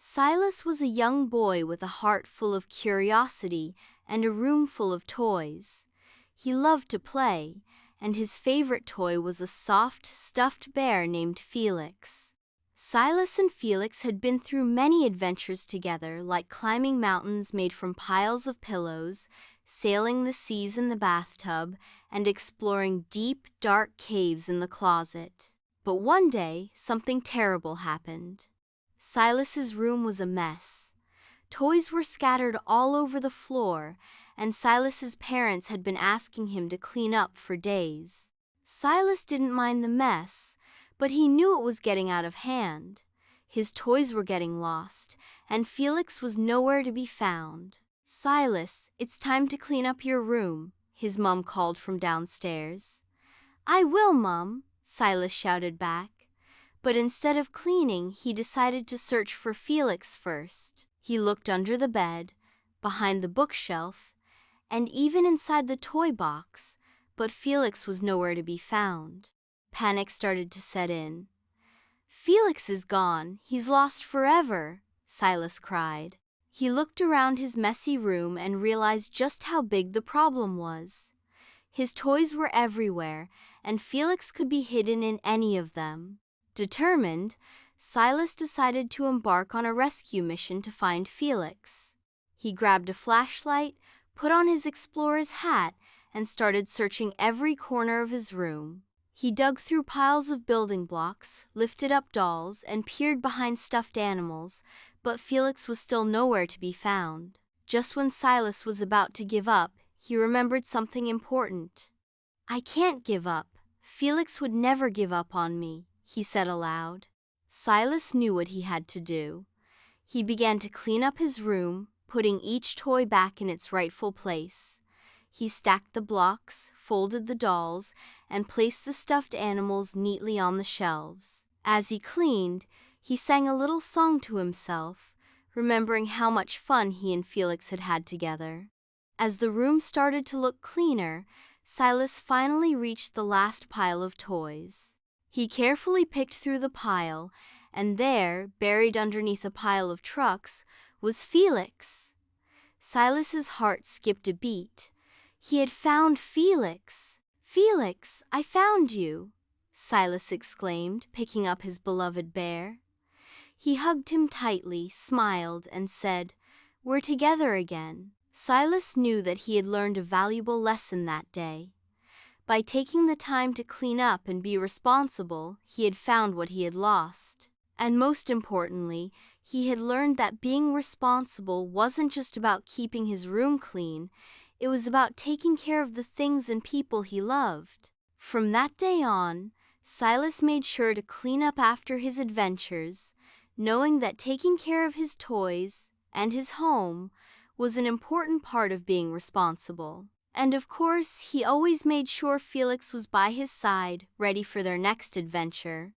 Silas was a young boy with a heart full of curiosity and a room full of toys. He loved to play, and his favorite toy was a soft, stuffed bear named Felix. Silas and Felix had been through many adventures together, like climbing mountains made from piles of pillows, sailing the seas in the bathtub, and exploring deep, dark caves in the closet. But one day, something terrible happened. Silas's room was a mess. Toys were scattered all over the floor, and Silas's parents had been asking him to clean up for days. Silas didn't mind the mess, but he knew it was getting out of hand. His toys were getting lost, and Felix was nowhere to be found. "Silas, it's time to clean up your room," his mom called from downstairs. "I will, Mom," Silas shouted back. But instead of cleaning, he decided to search for Felix first. He looked under the bed, behind the bookshelf, and even inside the toy box, but Felix was nowhere to be found. Panic started to set in. "Felix is gone. He's lost forever," Silas cried. He looked around his messy room and realized just how big the problem was. His toys were everywhere, and Felix could be hidden in any of them. Determined, Silas decided to embark on a rescue mission to find Felix. He grabbed a flashlight, put on his explorer's hat, and started searching every corner of his room. He dug through piles of building blocks, lifted up dolls, and peered behind stuffed animals, but Felix was still nowhere to be found. Just when Silas was about to give up, he remembered something important. "I can't give up. Felix would never give up on me," he said aloud. Silas knew what he had to do. He began to clean up his room, putting each toy back in its rightful place. He stacked the blocks, folded the dolls, and placed the stuffed animals neatly on the shelves. As he cleaned, he sang a little song to himself, remembering how much fun he and Felix had had together. As the room started to look cleaner, Silas finally reached the last pile of toys. He carefully picked through the pile, and there, buried underneath a pile of trucks, was Felix. Silas's heart skipped a beat. He had found Felix. "Felix, I found you," Silas exclaimed, picking up his beloved bear. He hugged him tightly, smiled, and said, "We're together again." Silas knew that he had learned a valuable lesson that day. By taking the time to clean up and be responsible, he had found what he had lost. And most importantly, he had learned that being responsible wasn't just about keeping his room clean, it was about taking care of the things and people he loved. From that day on, Silas made sure to clean up after his adventures, knowing that taking care of his toys and his home was an important part of being responsible. And of course, he always made sure Felix was by his side, ready for their next adventure.